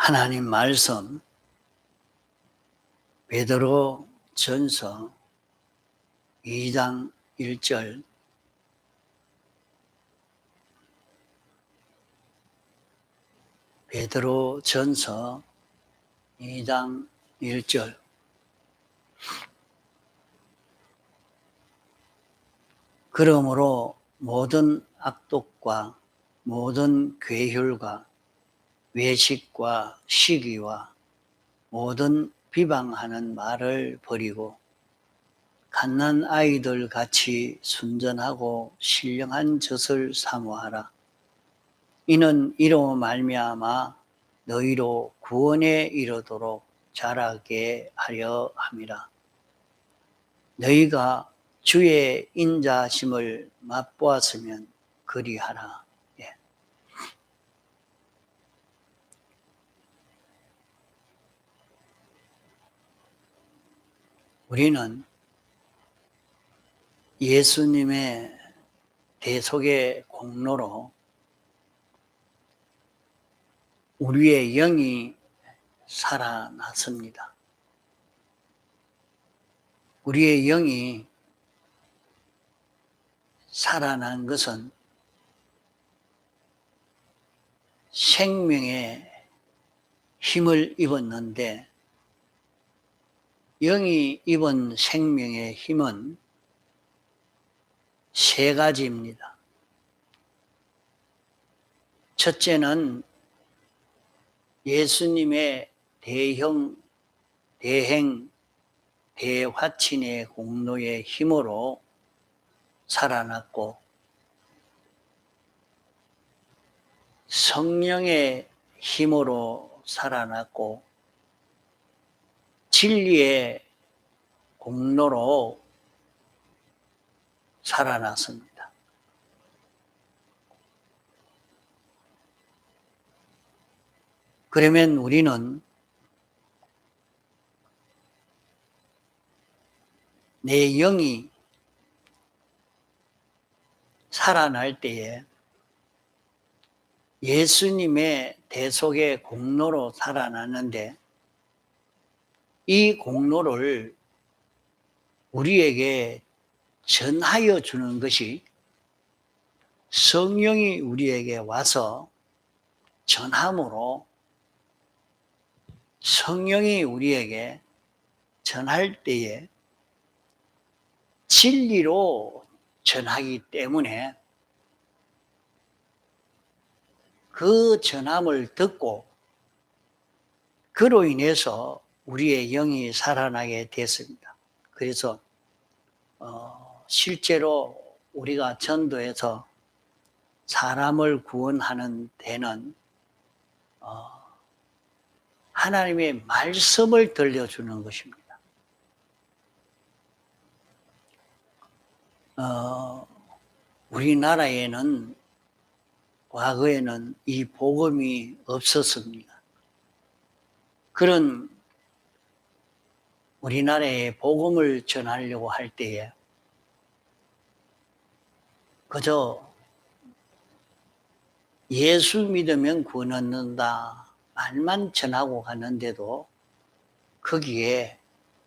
하나님 말씀 베드로 전서 2장 1절 베드로 전서 2장 1절 그러므로 모든 악독과 모든 괴혈과 외식과 시기와 모든 비방하는 말을 버리고 갓난 아이들 같이 순전하고 신령한 젖을 사모하라. 이는 이로 말미암아 너희로 구원에 이르도록 자라게 하려 함이라. 너희가 주의 인자심을 맛보았으면 그리하라. 우리는 예수님의 대속의 공로로 우리의 영이 살아났습니다. 우리의 영이 살아난 것은 생명의 힘을 입었는데 영이 입은 생명의 힘은 세 가지입니다. 첫째는 예수님의 대행, 대화친의 공로의 힘으로 살아났고 성령의 힘으로 살아났고 진리의 공로로 살아났습니다. 그러면 우리는 내 영이 살아날 때에 예수님의 대속의 공로로 살아났는데 이 공로를 우리에게 전하여 주는 것이 성령이 우리에게 와서 전함으로 성령이 우리에게 전할 때에 진리로 전하기 때문에 그 전함을 듣고 그로 인해서 우리의 영이 살아나게 됐습니다. 그래서 실제로 우리가 전도해서 사람을 구원하는 데는 하나님의 말씀을 들려주는 것입니다. 우리나라에는 과거에는 이 복음이 없었습니다. 그런 우리나라에 복음을 전하려고 할 때에 그저 예수 믿으면 구원 얻는다 말만 전하고 가는데도 거기에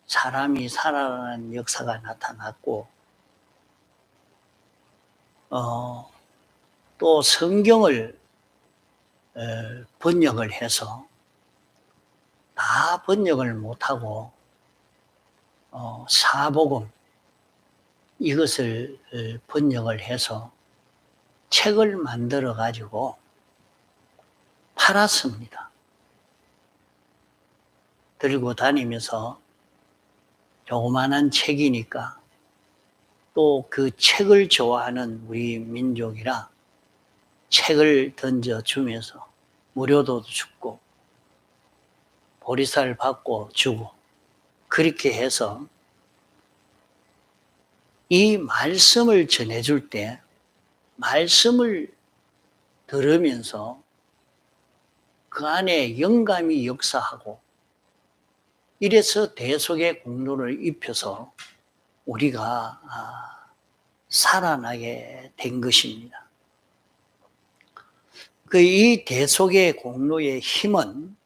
사람이 살아나는 역사가 나타났고 또 성경을 번역을 해서 다 번역을 못하고 사복음 이것을 번역을 해서 책을 만들어 가지고 팔았습니다. 들고 다니면서 조그마한 책이니까 또 그 책을 좋아하는 우리 민족이라 책을 던져주면서 무료도 주고 보리쌀 받고 주고 그렇게 해서 이 말씀을 전해줄 때 말씀을 들으면서 그 안에 영감이 역사하고 이래서 대속의 공로를 입혀서 우리가 살아나게 된 것입니다. 이 대속의 공로의 힘은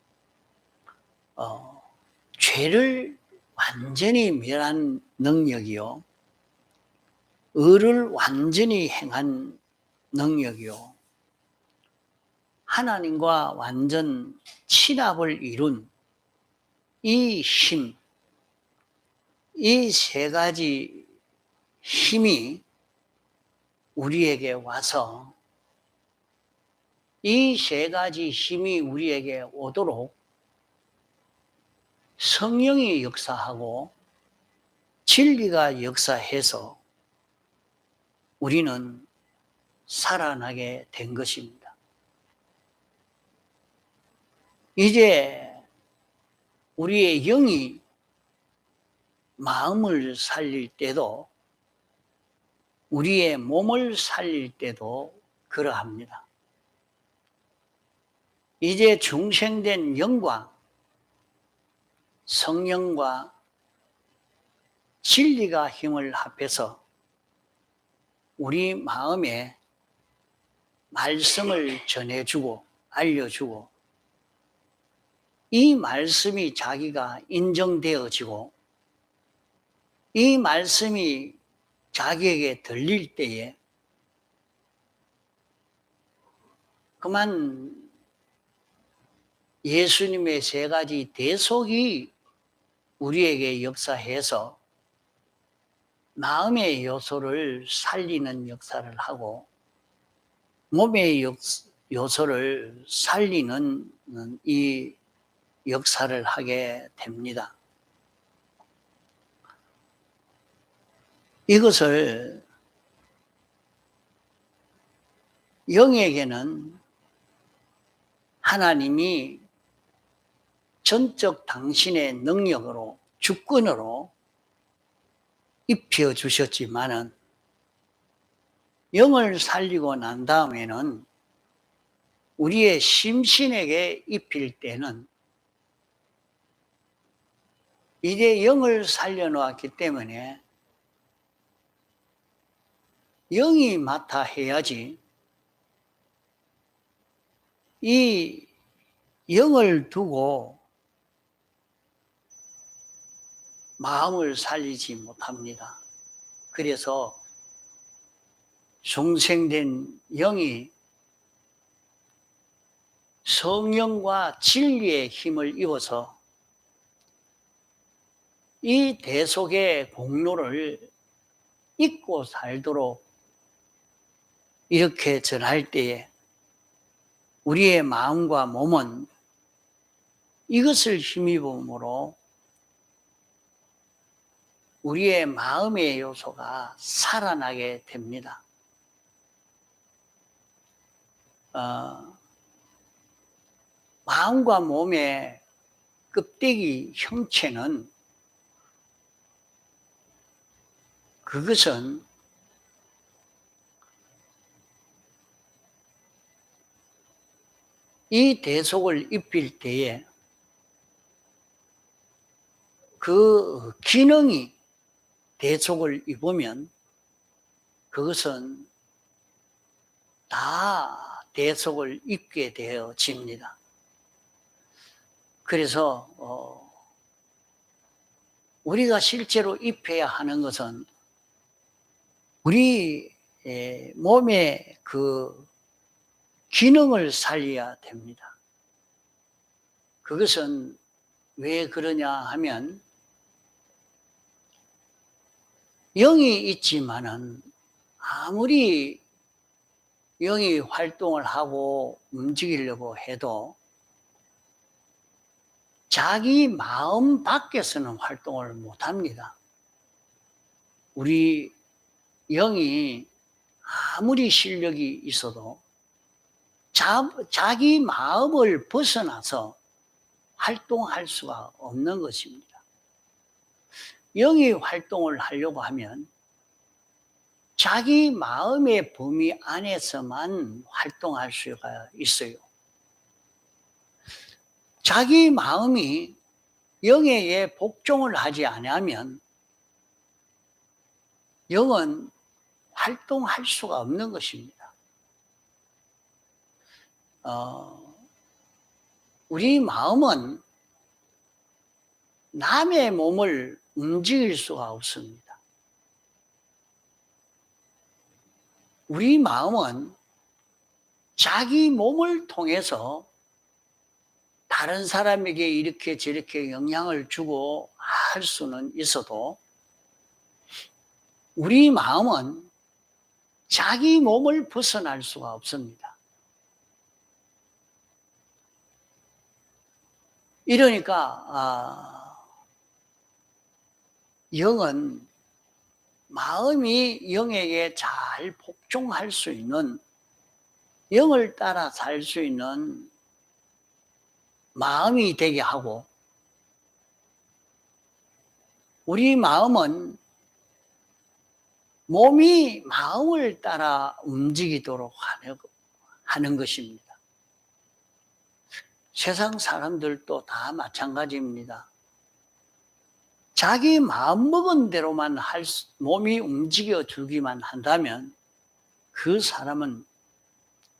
죄를 완전히 멸한 능력이요, 의를 완전히 행한 능력이요, 하나님과 완전 친합을 이룬 이 힘, 이 세 가지 힘이 우리에게 와서, 이 세 가지 힘이 우리에게 오도록 성령이 역사하고 진리가 역사해서 우리는 살아나게 된 것입니다. 이제 우리의 영이 마음을 살릴 때도, 우리의 몸을 살릴 때도 그러합니다. 이제 중생된 영과 성령과 진리가 힘을 합해서 우리 마음에 말씀을 전해주고 알려주고, 이 말씀이 자기가 인정되어지고, 이 말씀이 자기에게 들릴 때에 그만 예수님의 세 가지 대속이 우리에게 역사해서 마음의 요소를 살리는 역사를 하고 몸의 요소를 살리는 이 역사를 하게 됩니다. 이것을 영에게는 하나님이 전적 당신의 능력으로, 주권으로 입혀주셨지만은, 영을 살리고 난 다음에는 우리의 심신에게 입힐 때는 이제 영을 살려놓았기 때문에 영이 맡아 해야지, 이 영을 두고 마음을 살리지 못합니다. 그래서 중생된 영이 성령과 진리의 힘을 입어서 이 대속의 공로를 잊고 살도록 이렇게 전할 때에 우리의 마음과 몸은 이것을 힘입음으로 우리의 마음의 요소가 살아나게 됩니다. 마음과 몸의 껍데기 형체는, 그것은 이 대속을 입힐 때에 그 기능이 대속을 입으면 그것은 다 대속을 입게 되어집니다. 그래서 우리가 실제로 입혀야 하는 것은 우리 몸의 그 기능을 살려야 됩니다. 그것은 왜 그러냐 하면, 영이 있지만은 아무리 영이 활동을 하고 움직이려고 해도 자기 마음 밖에서는 활동을 못 합니다. 우리 영이 아무리 실력이 있어도 자기 마음을 벗어나서 활동할 수가 없는 것입니다. 영이 활동을 하려고 하면 자기 마음의 범위 안에서만 활동할 수가 있어요. 자기 마음이 영에게 복종을 하지 않으면 영은 활동할 수가 없는 것입니다. 우리 마음은 남의 몸을 움직일 수가 없습니다. 우리 마음은 자기 몸을 통해서 다른 사람에게 이렇게 저렇게 영향을 주고 할 수는 있어도 우리 마음은 자기 몸을 벗어날 수가 없습니다. 이러니까 영은 마음이 영에게 잘 복종할 수 있는, 영을 따라 살 수 있는 마음이 되게 하고, 우리 마음은 몸이 마음을 따라 움직이도록 하는 것입니다. 세상 사람들도 다 마찬가지입니다. 자기 마음먹은 대로만 몸이 움직여주기만 한다면 그 사람은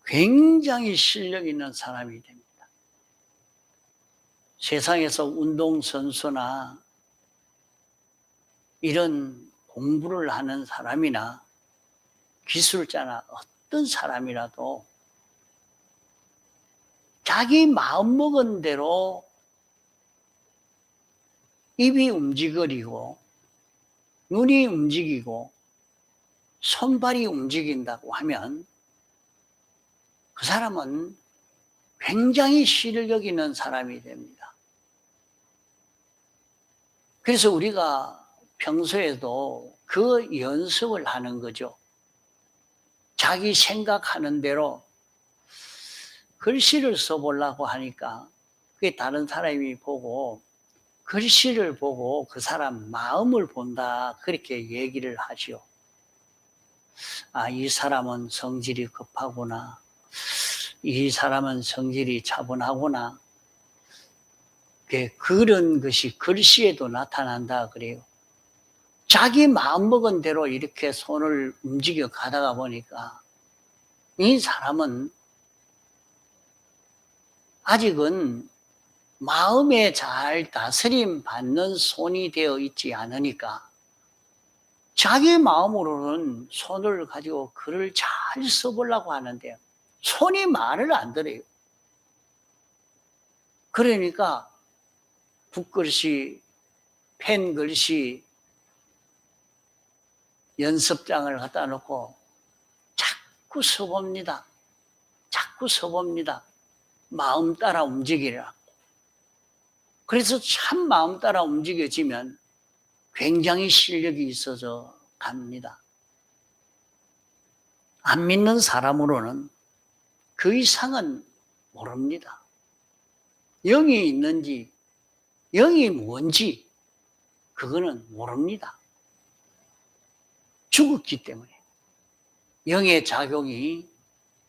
굉장히 실력 있는 사람이 됩니다. 세상에서 운동선수나 이런 공부를 하는 사람이나 기술자나 어떤 사람이라도 자기 마음먹은 대로 입이 움직이고 눈이 움직이고 손발이 움직인다고 하면 그 사람은 굉장히 실력 있는 사람이 됩니다. 그래서 우리가 평소에도 그 연습을 하는 거죠. 자기 생각하는 대로 글씨를 써보려고 하니까 그게 다른 사람이 보고 글씨를 보고 그 사람 마음을 본다, 그렇게 얘기를 하죠. 아, 이 사람은 성질이 급하구나. 이 사람은 성질이 차분하구나. 그런 것이 글씨에도 나타난다 그래요. 자기 마음먹은 대로 이렇게 손을 움직여 가다가 보니까 이 사람은 아직은 마음에 잘 다스림 받는 손이 되어 있지 않으니까 자기 마음으로는 손을 가지고 글을 잘 써보려고 하는데 손이 말을 안 들어요. 그러니까 붓글씨, 펜글씨, 연습장을 갖다 놓고 자꾸 써봅니다. 자꾸 써봅니다. 마음 따라 움직이라. 그래서 참 마음 따라 움직여지면 굉장히 실력이 있어서 갑니다. 안 믿는 사람으로는 그 이상은 모릅니다. 영이 있는지, 영이 뭔지, 그거는 모릅니다. 죽었기 때문에. 영의 작용이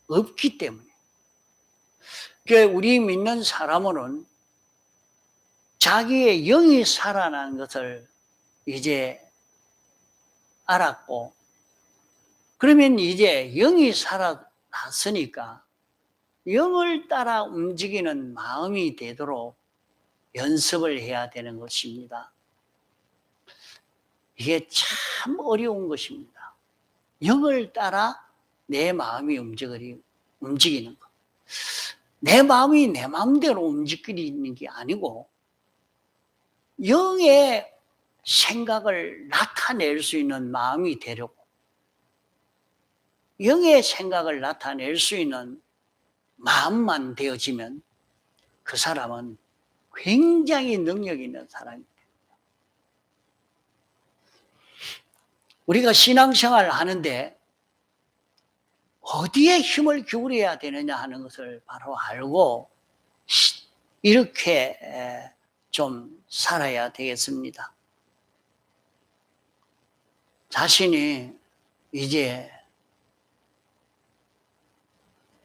없기 때문에. 우리 믿는 사람은 자기의 영이 살아난 것을 이제 알았고, 그러면 이제 영이 살아났으니까 영을 따라 움직이는 마음이 되도록 연습을 해야 되는 것입니다. 이게 참 어려운 것입니다. 영을 따라 내 마음이 움직이는 것. 내 마음이 내 마음대로 움직이는 게 아니고 영의 생각을 나타낼 수 있는 마음이 되려고, 영의 생각을 나타낼 수 있는 마음만 되어지면 그 사람은 굉장히 능력 있는 사람입니다. 우리가 신앙생활을 하는데 어디에 힘을 기울여야 되느냐 하는 것을 바로 알고 이렇게 좀 살아야 되겠습니다. 자신이 이제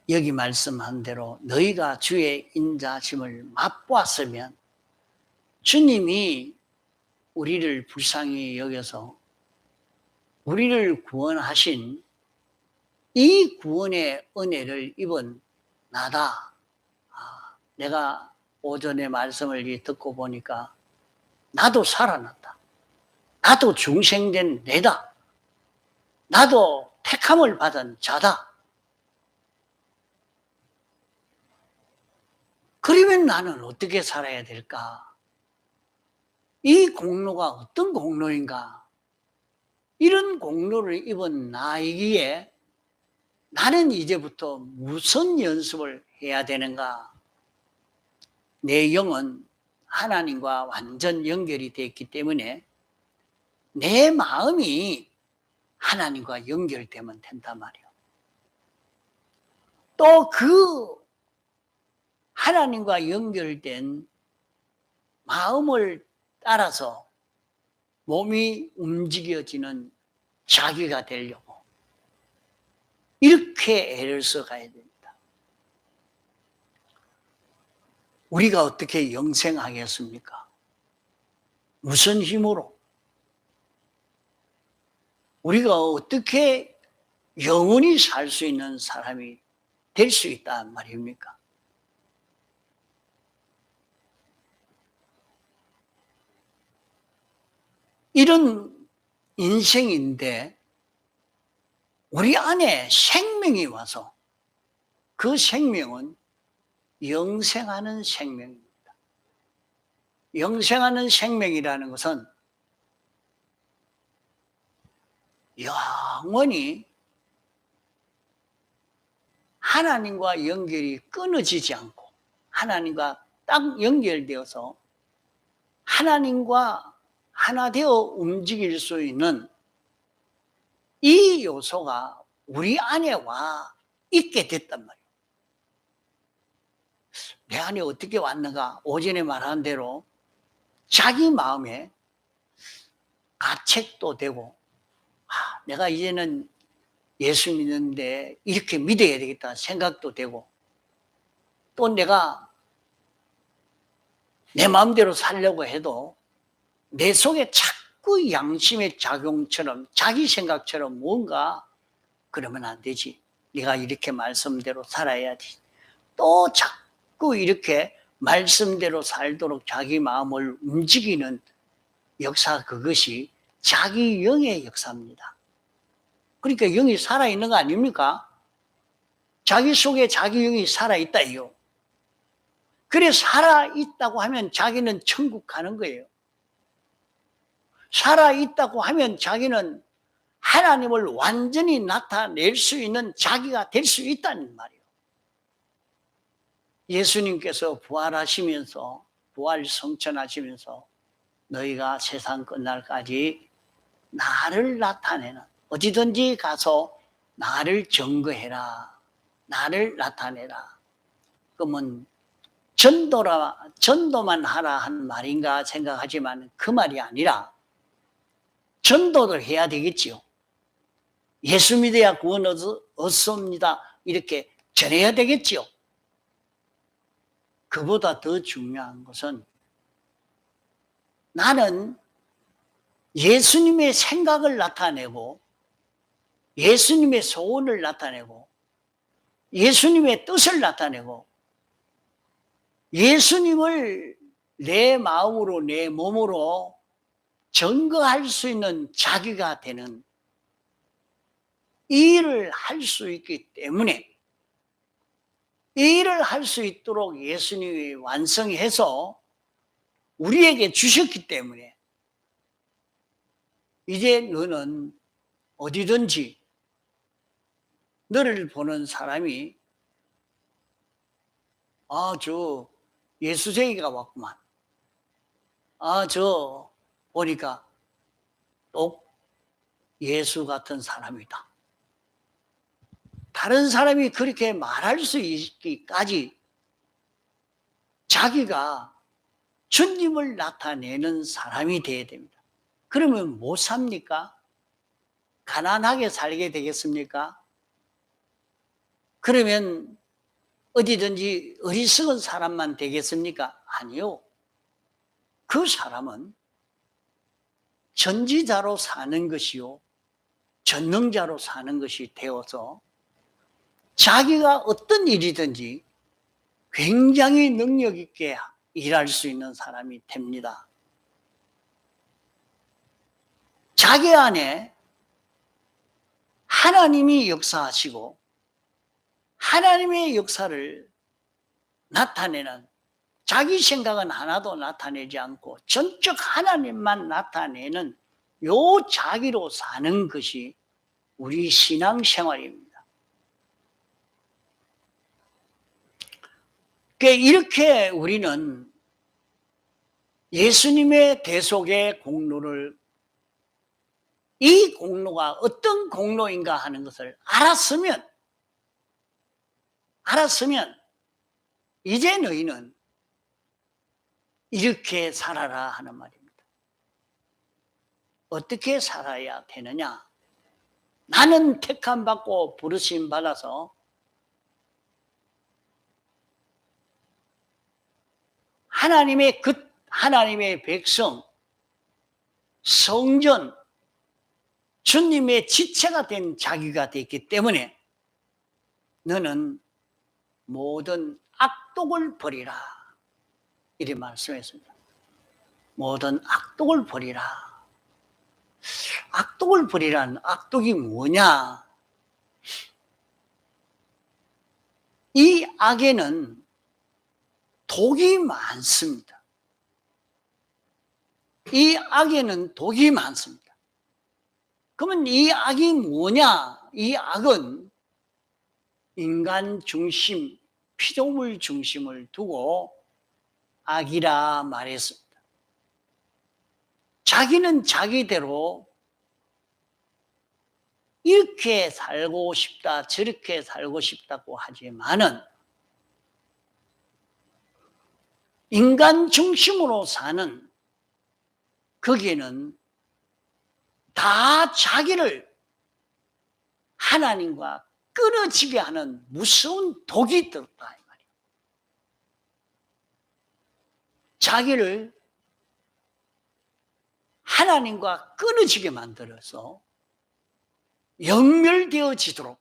여기 말씀한 대로 너희가 주의 인자심을 맛보았으면 주님이 우리를 불쌍히 여겨서 우리를 구원하신 이 구원의 은혜를 입은 나다. 내가 오전에 말씀을 듣고 보니까 나도 살아난다. 나도 중생된 내다. 나도 택함을 받은 자다. 그러면 나는 어떻게 살아야 될까? 이 공로가 어떤 공로인가? 이런 공로를 입은 나이기에 나는 이제부터 무슨 연습을 해야 되는가? 내 영은 하나님과 완전 연결이 되었기 때문에 내 마음이 하나님과 연결되면 된단 말이에요. 또 그 하나님과 연결된 마음을 따라서 몸이 움직여지는 자기가 되려고 이렇게 애를 써가야 됩니다. 우리가 어떻게 영생하겠습니까? 무슨 힘으로? 우리가 어떻게 영원히 살 수 있는 사람이 될 수 있단 말입니까? 이런 인생인데 우리 안에 생명이 와서 그 생명은 영생하는 생명입니다. 영생하는 생명이라는 것은 영원히 하나님과 연결이 끊어지지 않고 하나님과 딱 연결되어서 하나님과 하나 되어 움직일 수 있는 이 요소가 우리 안에 와 있게 됐단 말이에요. 내 안에 어떻게 왔는가? 오전에 말한 대로 자기 마음에 가책도 되고 내가 이제는 예수 믿는데 이렇게 믿어야 되겠다 생각도 되고 또 내가 내 마음대로 살려고 해도 내 속에 자꾸 양심의 작용처럼 자기 생각처럼 뭔가 그러면 안 되지. 네가 이렇게 말씀대로 살아야지. 또 자꾸 이렇게 말씀대로 살도록 자기 마음을 움직이는 역사 그것이 자기 영의 역사입니다. 그러니까 영이 살아있는 거 아닙니까? 자기 속에 자기 영이 살아있다요. 그래 살아있다고 하면 자기는 천국 가는 거예요. 살아있다고 하면 자기는 하나님을 완전히 나타낼 수 있는 자기가 될 수 있다는 말이에요. 예수님께서 부활하시면서 부활 성천하시면서 너희가 세상 끝날까지 나를 나타내는 어디든지 가서 나를 증거해라. 나를 나타내라. 그러면 전도만 하라 한 말인가 생각하지만 그 말이 아니라 전도를 해야 되겠지요. 예수 믿어야 구원 얻습니다. 이렇게 전해야 되겠지요. 그보다 더 중요한 것은 나는 예수님의 생각을 나타내고 예수님의 소원을 나타내고 예수님의 뜻을 나타내고 예수님을 내 마음으로 내 몸으로 증거할 수 있는 자기가 되는 이 일을 할 수 있기 때문에 이 일을 할 수 있도록 예수님이 완성해서 우리에게 주셨기 때문에 이제 너는 어디든지 너를 보는 사람이 저 예수쟁이가 왔구만. 저 보니까 또 예수 같은 사람이다. 다른 사람이 그렇게 말할 수 있기까지 자기가 주님을 나타내는 사람이 되어야 됩니다. 그러면 못 삽니까? 가난하게 살게 되겠습니까? 그러면 어디든지 어리석은 사람만 되겠습니까? 아니요. 그 사람은 전지자로 사는 것이요. 전능자로 사는 것이 되어서 자기가 어떤 일이든지 굉장히 능력 있게 일할 수 있는 사람이 됩니다. 자기 안에 하나님이 역사하시고 하나님의 역사를 나타내는, 자기 생각은 하나도 나타내지 않고 전적 하나님만 나타내는 요 자기로 사는 것이 우리 신앙생활입니다. 이렇게 우리는 예수님의 대속의 공로를, 이 공로가 어떤 공로인가 하는 것을 알았으면 이제 너희는 이렇게 살아라 하는 말입니다. 어떻게 살아야 되느냐? 나는 택함 받고 부르심 받아서 하나님의 백성, 성전, 주님의 지체가 된 자기가 됐기 때문에 너는 모든 악독을 버리라, 이렇게 말씀했습니다. 모든 악독을 버리라. 악독을 버리라는 악독이 뭐냐? 이 악에는 독이 많습니다. 이 악에는 독이 많습니다. 그러면 이 악이 뭐냐? 이 악은 인간 중심, 피조물 중심을 두고 악이라 말했습니다. 자기는 자기대로 이렇게 살고 싶다, 저렇게 살고 싶다고 하지만은 인간 중심으로 사는, 거기에는 다 자기를 하나님과 끊어지게 하는 무서운 독이 들었다 이 말이에요. 자기를 하나님과 끊어지게 만들어서 연멸되어지도록,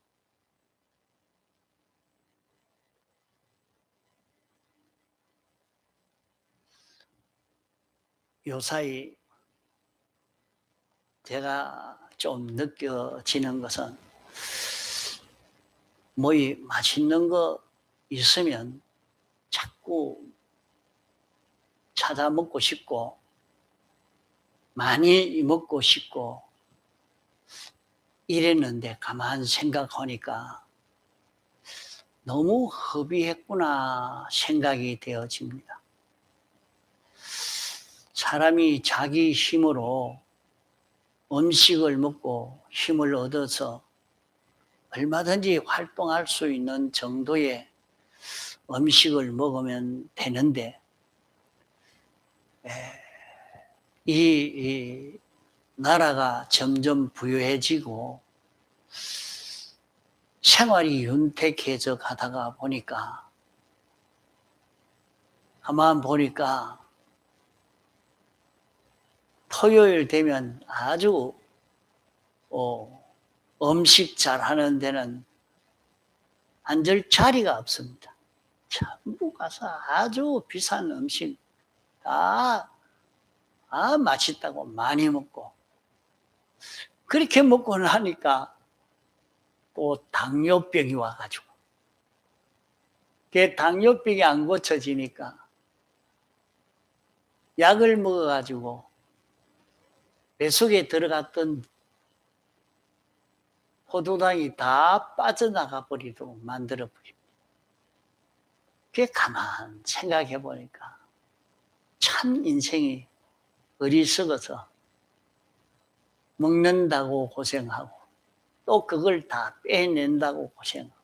요사이 제가 좀 느껴지는 것은, 뭐 맛있는 거 있으면 자꾸 찾아 먹고 싶고 많이 먹고 싶고 이랬는데, 가만 생각하니까 너무 허비했구나 생각이 되어집니다. 사람이 자기 힘으로 음식을 먹고 힘을 얻어서 얼마든지 활동할 수 있는 정도의 음식을 먹으면 되는데, 이 나라가 점점 부유해지고 생활이 윤택해져 가다가 보니까, 가만 보니까 토요일 되면 아주 음식 잘하는 데는 앉을 자리가 없습니다. 전부 가서 아주 비싼 음식 다 맛있다고 많이 먹고, 그렇게 먹고 나니까 또 당뇨병이 와가지고, 그 당뇨병이 안 고쳐지니까 약을 먹어가지고 뱃속에 들어갔던 포도당이 다 빠져나가 버리도록 만들어 버립니다. 그게 가만 생각해 보니까 참 인생이 어리석어서 먹는다고 고생하고 또 그걸 다 빼낸다고 고생하고,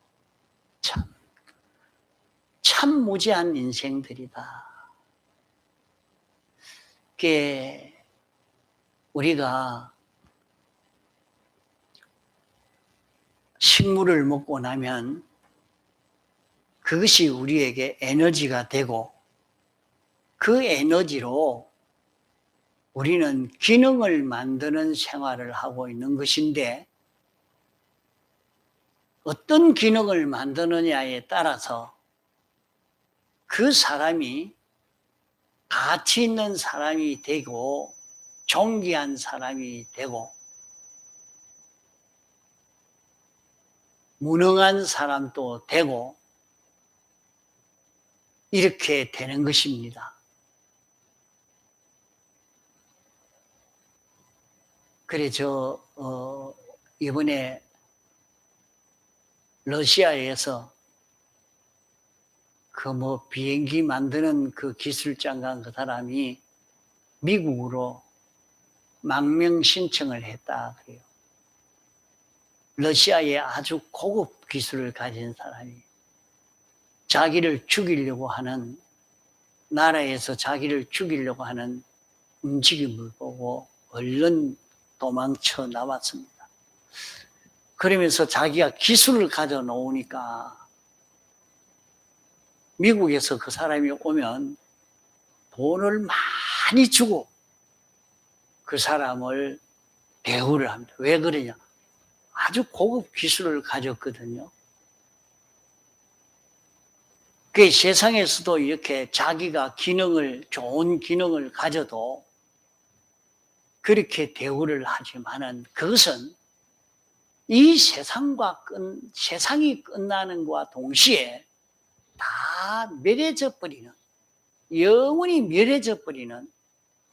참 무지한 인생들이다. 그게 우리가 식물을 먹고 나면 그것이 우리에게 에너지가 되고, 그 에너지로 우리는 기능을 만드는 생활을 하고 있는 것인데, 어떤 기능을 만드느냐에 따라서 그 사람이 가치 있는 사람이 되고 존귀한 사람이 되고 무능한 사람도 되고 이렇게 되는 것입니다. 그래 이번에 러시아에서 비행기 만드는 그 기술장관 그 사람이 미국으로 망명 신청을 했다 그래요. 러시아의 아주 고급 기술을 가진 사람이 자기를 죽이려고 하는, 나라에서 자기를 죽이려고 하는 움직임을 보고 얼른 도망쳐 나왔습니다. 그러면서 자기가 기술을 가져 놓으니까 미국에서 그 사람이 오면 돈을 많이 주고 그 사람을 대우를 합니다. 왜 그러냐? 아주 고급 기술을 가졌거든요. 그 세상에서도 이렇게 자기가 좋은 기능을 가져도 그렇게 대우를 하지만은 그것은 이 세상이 끝나는 것과 동시에 다 멸해져 버리는, 영원히 멸해져 버리는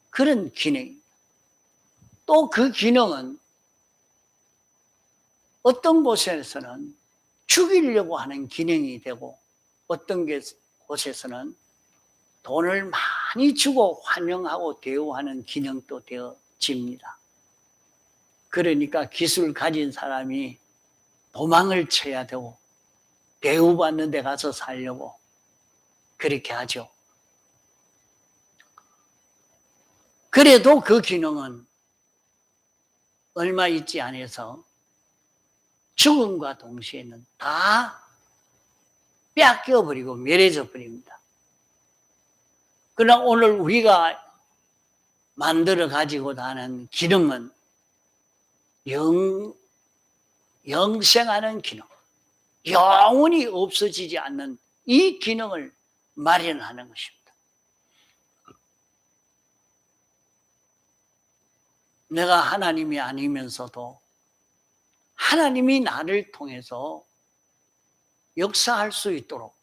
그런 기능입니다. 또 그 기능은 어떤 곳에서는 죽이려고 하는 기능이 되고 어떤 곳에서는 돈을 많이 주고 환영하고 대우하는 기능도 되어집니다. 그러니까 기술 가진 사람이 도망을 쳐야 되고 대우받는 데 가서 살려고 그렇게 하죠. 그래도 그 기능은 얼마 있지 않아서 죽음과 동시에는 다 뺏겨버리고 멸해져 버립니다. 그러나 오늘 우리가 만들어 가지고 다는 기능은 영생하는 기능, 영원히 없어지지 않는 이 기능을 마련하는 것입니다. 내가 하나님이 아니면서도 하나님이 나를 통해서 역사할 수 있도록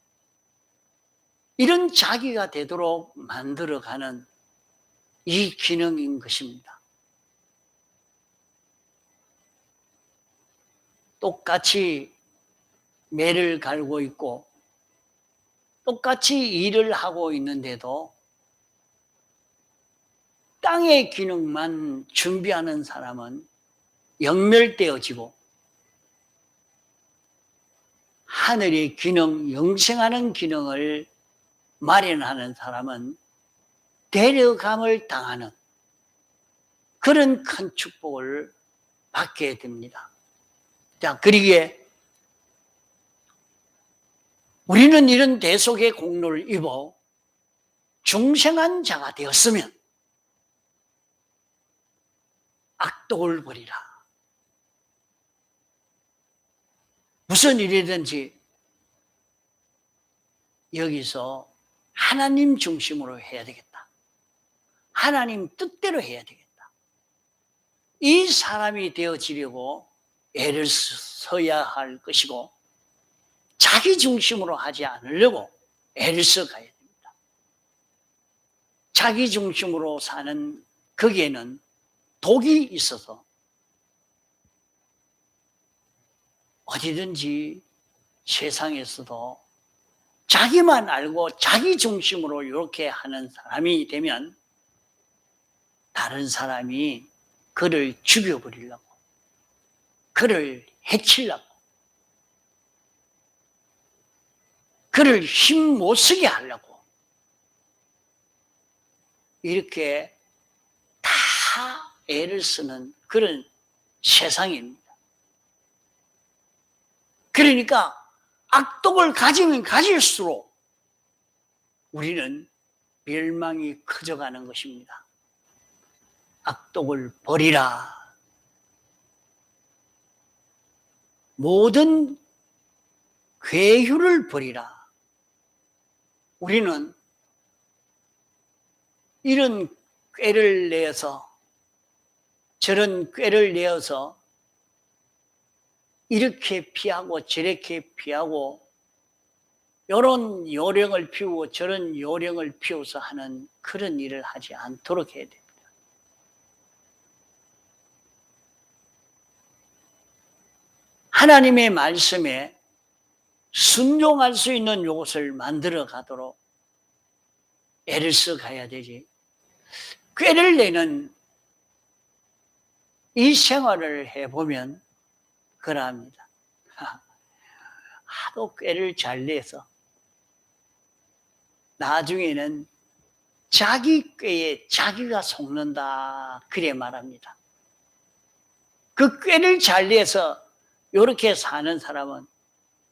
이런 자기가 되도록 만들어가는 이 기능인 것입니다. 똑같이 매를 갈고 있고 똑같이 일을 하고 있는데도 땅의 기능만 준비하는 사람은 영멸되어지고 하늘의 기능, 영생하는 기능을 마련하는 사람은 데려감을 당하는 그런 큰 축복을 받게 됩니다. 자, 그러기에 우리는 이런 대속의 공로를 입어 중생한 자가 되었으면 악독을 버리라. 무슨 일이든지 여기서 하나님 중심으로 해야 되겠다. 하나님 뜻대로 해야 되겠다. 이 사람이 되어지려고 애를 써야 할 것이고 자기 중심으로 하지 않으려고 애를 써가야 됩니다. 자기 중심으로 사는 거기에는 독이 있어서 어디든지 세상에서도 자기만 알고 자기 중심으로 이렇게 하는 사람이 되면 다른 사람이 그를 죽여버리려고, 그를 해치려고, 그를 힘 못 쓰게 하려고 이렇게 다 애를 쓰는 그런 세상입니다. 그러니까 악독을 가지면 가질수록 우리는 멸망이 커져가는 것입니다. 악독을 버리라. 모든 괴휴를 버리라. 우리는 이런 꾀를 내어서 저런 꾀를 내어서 이렇게 피하고 저렇게 피하고 이런 요령을 피우고 저런 요령을 피워서 하는 그런 일을 하지 않도록 해야 됩니다. 하나님의 말씀에 순종할 수 있는 요것을 만들어 가도록 애를 써 가야 되지. 꾀를 내는 이 생활을 해보면 그러합니다. 하도 꾀를 잘 내서 나중에는 자기 꾀에 자기가 속는다 그래 말합니다. 그 꾀를 잘 내서 이렇게 사는 사람은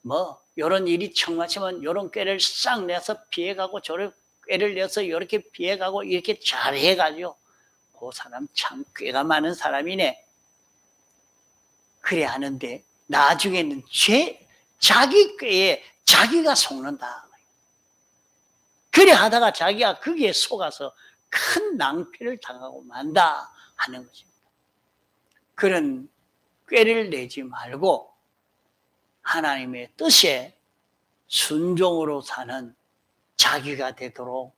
뭐 이런 일이 청마치면 이런 꾀를 싹 내서 피해가고 저런 꾀를 내서 이렇게 피해가고 이렇게 잘해가지고 그 사람 참 꾀가 많은 사람이네 그래 하는데 나중에는 자기 꾀에 자기가 속는다. 그래 하다가 자기가 거기에 속아서 큰 낭패를 당하고 만다 하는 것입니다. 그런 꾀를 내지 말고 하나님의 뜻에 순종으로 사는 자기가 되도록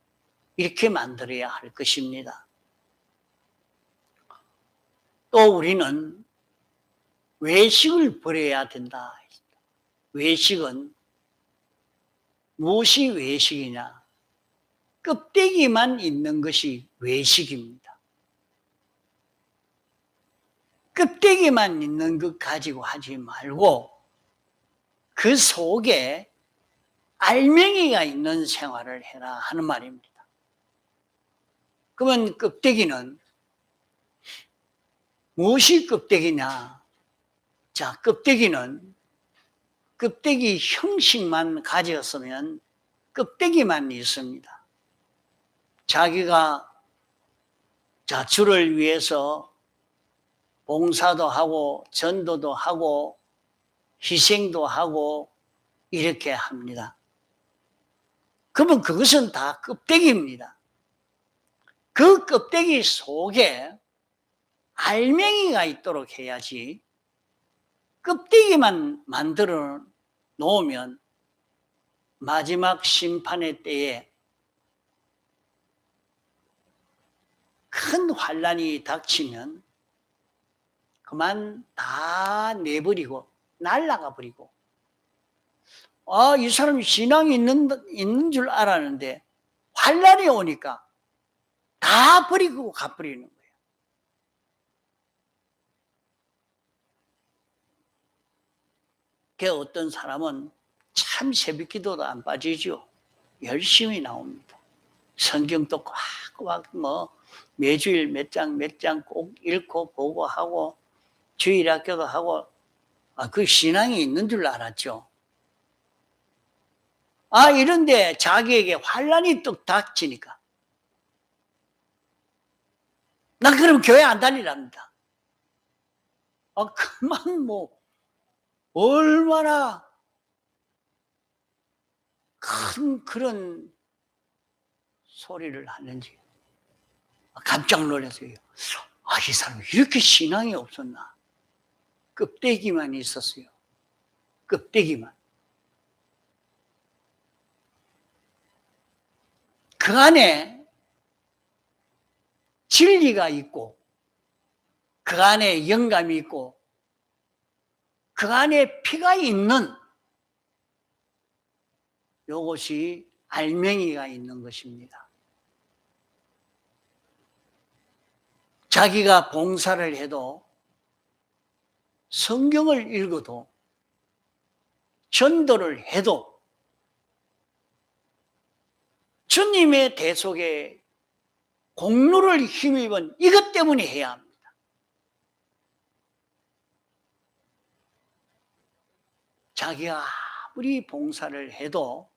이렇게 만들어야 할 것입니다. 또 우리는 외식을 버려야 된다. 외식은 무엇이 외식이냐? 껍데기만 있는 것이 외식입니다. 껍데기만 있는 것 가지고 하지 말고 그 속에 알맹이가 있는 생활을 해라 하는 말입니다. 그러면 껍데기는 무엇이 껍데기냐? 자, 껍데기는 껍데기 형식만 가졌으면 껍데기만 있습니다. 자기가 자출을 위해서 봉사도 하고 전도도 하고 희생도 하고 이렇게 합니다. 그러면 그것은 다 껍데기입니다. 그 껍데기 속에 알맹이가 있도록 해야지 껍데기만 만들어 놓으면 마지막 심판의 때에 큰 환난이 닥치면 그만 다 내버리고 날아가 버리고 이 사람이 신앙이 있는 줄 알았는데 환난이 오니까 다 버리고 가버리는 거예요. 그 어떤 사람은 참 새벽기도도 안 빠지죠. 열심히 나옵니다. 성경도 꽉꽉 매주일 몇 장 꼭 읽고 보고 하고 주일학교도 하고 그 신앙이 있는 줄 알았죠. 이런데 자기에게 환난이 뚝 닥치니까 나 그럼 교회 안 다니랍니다. 그만 얼마나 큰 그런 소리를 하는지 깜짝 놀랐어요. 이 사람이 이렇게 신앙이 없었나? 껍데기만 있었어요. 껍데기만. 그 안에 진리가 있고 그 안에 영감이 있고 그 안에 피가 있는 이것이 알맹이가 있는 것입니다. 자기가 봉사를 해도 성경을 읽어도 전도를 해도 주님의 대속에 공로를 힘입은 이것 때문에 해야 합니다. 자기가 아무리 봉사를 해도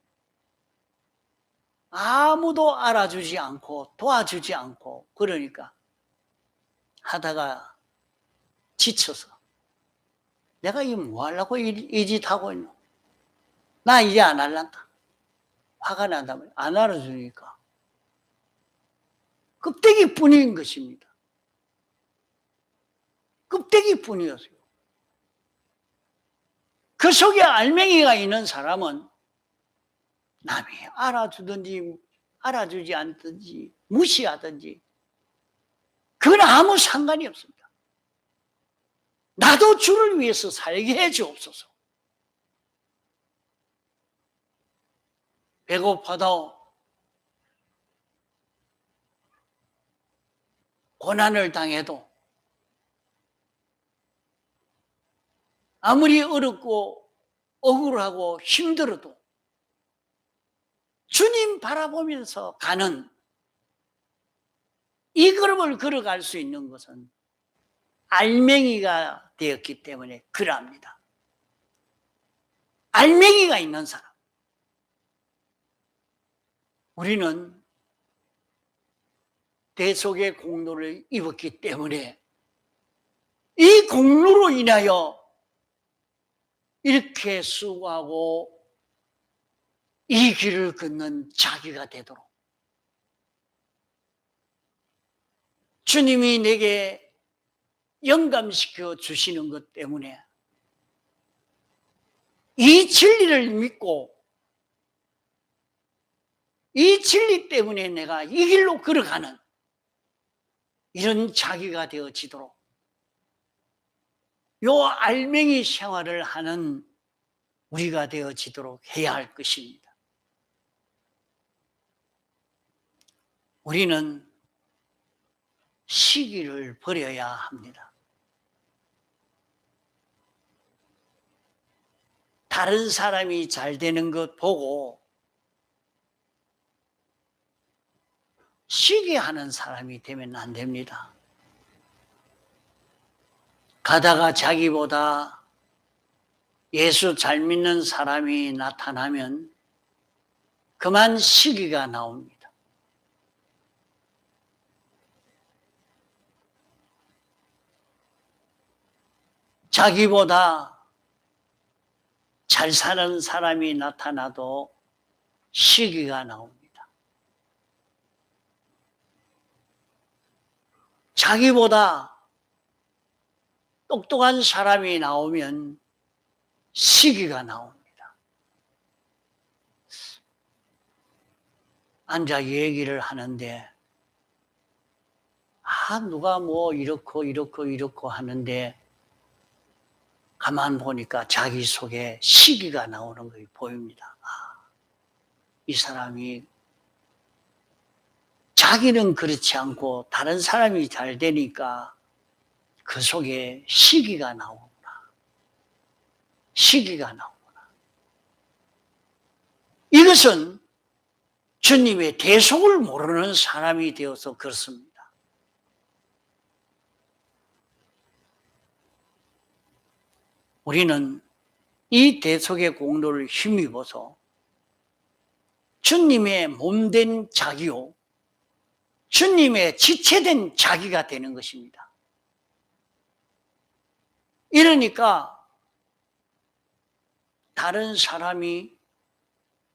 아무도 알아주지 않고 도와주지 않고 그러니까 하다가 지쳐서 내가 이 뭐 하려고 이 짓 하고 있노? 나 이제 안 할란다. 화가 난다면 안 알아주니까 껍데기 뿐인 것입니다. 껍데기 뿐이었어요. 그 속에 알맹이가 있는 사람은 남이 알아주든지 알아주지 않든지 무시하든지 그건 아무 상관이 없습니다. 나도 주를 위해서 살게 해 주옵소서. 배고파도 고난을 당해도 아무리 어렵고 억울하고 힘들어도 주님 바라보면서 가는 이 걸음을 걸어갈 수 있는 것은 알맹이가 되었기 때문에 그러합니다. 알맹이가 있는 사람. 우리는 대속의 공로를 입었기 때문에 이 공로로 인하여 이렇게 수고하고 이 길을 걷는 자기가 되도록 주님이 내게 영감시켜 주시는 것 때문에 이 진리를 믿고 이 진리 때문에 내가 이 길로 걸어가는 이런 자기가 되어지도록 요 알맹이 생활을 하는 우리가 되어지도록 해야 할 것입니다. 우리는 시기를 버려야 합니다. 다른 사람이 잘 되는 것 보고 시기하는 사람이 되면 안 됩니다. 가다가 자기보다 예수 잘 믿는 사람이 나타나면 그만 시기가 나옵니다. 자기보다 잘 사는 사람이 나타나도 시기가 나옵니다. 자기보다 똑똑한 사람이 나오면 시기가 나옵니다. 앉아 얘기를 하는데 누가 뭐 이렇고 하는데 가만 보니까 자기 속에 시기가 나오는 것이 보입니다. 이 사람이 자기는 그렇지 않고 다른 사람이 잘 되니까 그 속에 시기가 나오구나. 시기가 나오구나. 이것은 주님의 대속을 모르는 사람이 되어서 그렇습니다. 우리는 이 대속의 공로를 힘입어서 주님의 몸된 자기요, 주님의 지체된 자기가 되는 것입니다. 이러니까 다른 사람이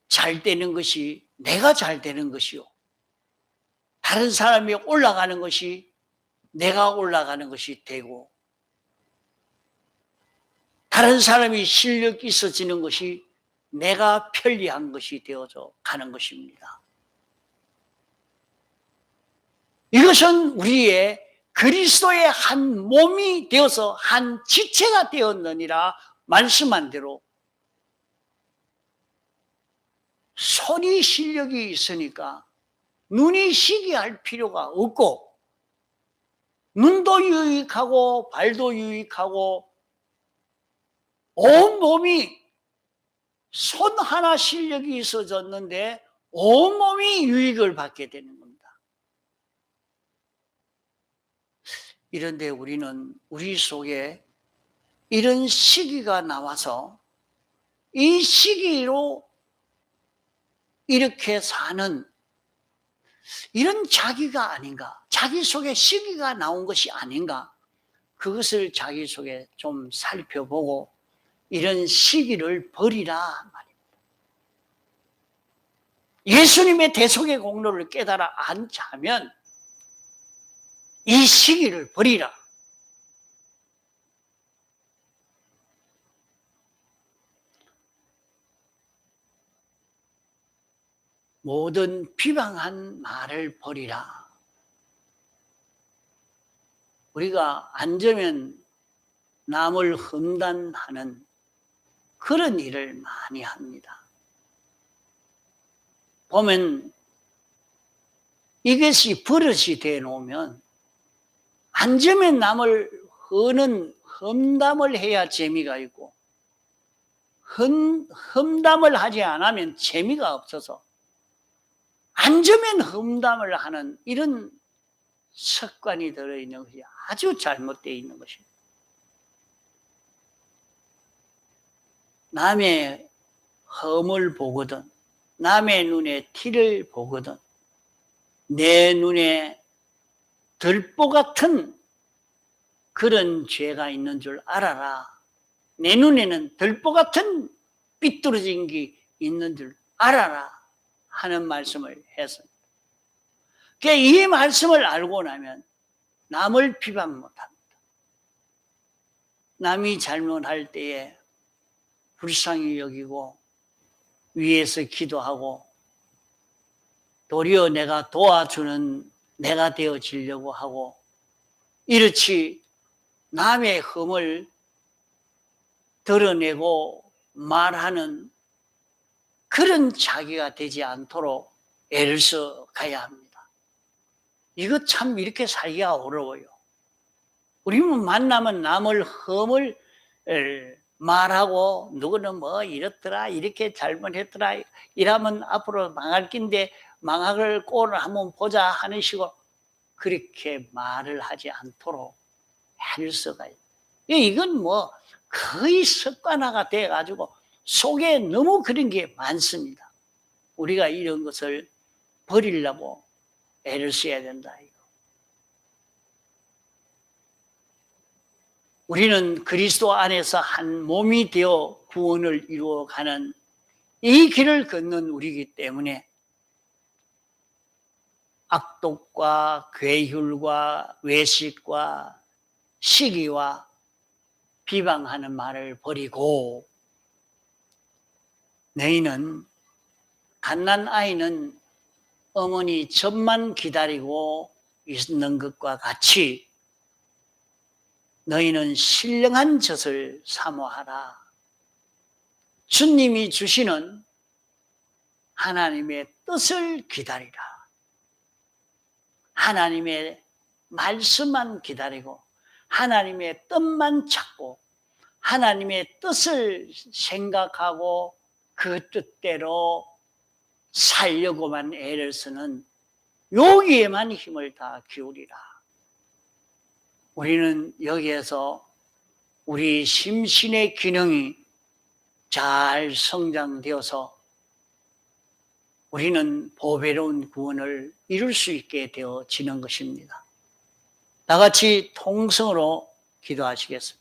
잘 되는 것이 내가 잘 되는 것이요, 다른 사람이 올라가는 것이 내가 올라가는 것이 되고, 다른 사람이 실력 있어지는 것이 내가 편리한 것이 되어져 가는 것입니다. 이것은 우리의 그리스도의 한 몸이 되어서 한 지체가 되었느니라 말씀한 대로 손이 실력이 있으니까 눈이 시기할 필요가 없고 눈도 유익하고 발도 유익하고 온 몸이 손 하나 실력이 있어졌는데 온몸이 유익을 받게 되는 겁니다. 이런데 우리는 우리 속에 이런 시기가 나와서 이 시기로 이렇게 사는 이런 자기가 아닌가, 자기 속에 시기가 나온 것이 아닌가, 그것을 자기 속에 좀 살펴보고 이런 시기를 버리라 말입니다. 예수님의 대속의 공로를 깨달아 앉자면 이 시기를 버리라. 모든 비방한 말을 버리라. 우리가 앉으면 남을 험담하는 그런 일을 많이 합니다. 보면 이것이 버릇이 되어 놓으면 앉으면 남을 허는 험담을 해야 재미가 있고 험담을 하지 않으면 재미가 없어서 앉으면 험담을 하는 이런 습관이 들어있는 것이 아주 잘못되어 있는 것입니다. 남의 험을 보거든 남의 눈에 티를 보거든 내 눈에 들보 같은 그런 죄가 있는 줄 알아라. 내 눈에는 들보 같은 삐뚤어진 게 있는 줄 알아라 하는 말씀을 했습니다. 이 말씀을 알고 나면 남을 비방 못합니다. 남이 잘못할 때에 불쌍히 여기고 위에서 기도하고 도리어 내가 도와주는 내가 되어지려고 하고 이렇지 남의 흠을 드러내고 말하는 그런 자기가 되지 않도록 애를 써 가야 합니다. 이거 참 이렇게 살기가 어려워요. 우리는 만나면 남을 흠을 말하고 누구는 뭐 이렇더라 이렇게 잘못했더라 이러면 앞으로 망할 낀데 망할 꼴을 한번 보자 하는 식으로 그렇게 말을 하지 않도록 애를 써가요. 이건 뭐 거의 습관화가 돼가지고 속에 너무 그런 게 많습니다. 우리가 이런 것을 버리려고 애를 써야 된다. 우리는 그리스도 안에서 한 몸이 되어 구원을 이루어가는 이 길을 걷는 우리이기 때문에 악독과 괴휼과 외식과 시기와 비방하는 말을 버리고 너희는 갓난 아이는 어머니 젖만 기다리고 있는 것과 같이 너희는 신령한 젖을 사모하라. 주님이 주시는 하나님의 뜻을 기다리라. 하나님의 말씀만 기다리고 하나님의 뜻만 찾고 하나님의 뜻을 생각하고 그 뜻대로 살려고만 애를 쓰는 여기에만 힘을 다 기울이라. 우리는 여기에서 우리 심신의 기능이 잘 성장되어서 우리는 보배로운 구원을 이룰 수 있게 되어지는 것입니다. 다 같이 통성으로 기도하시겠습니다.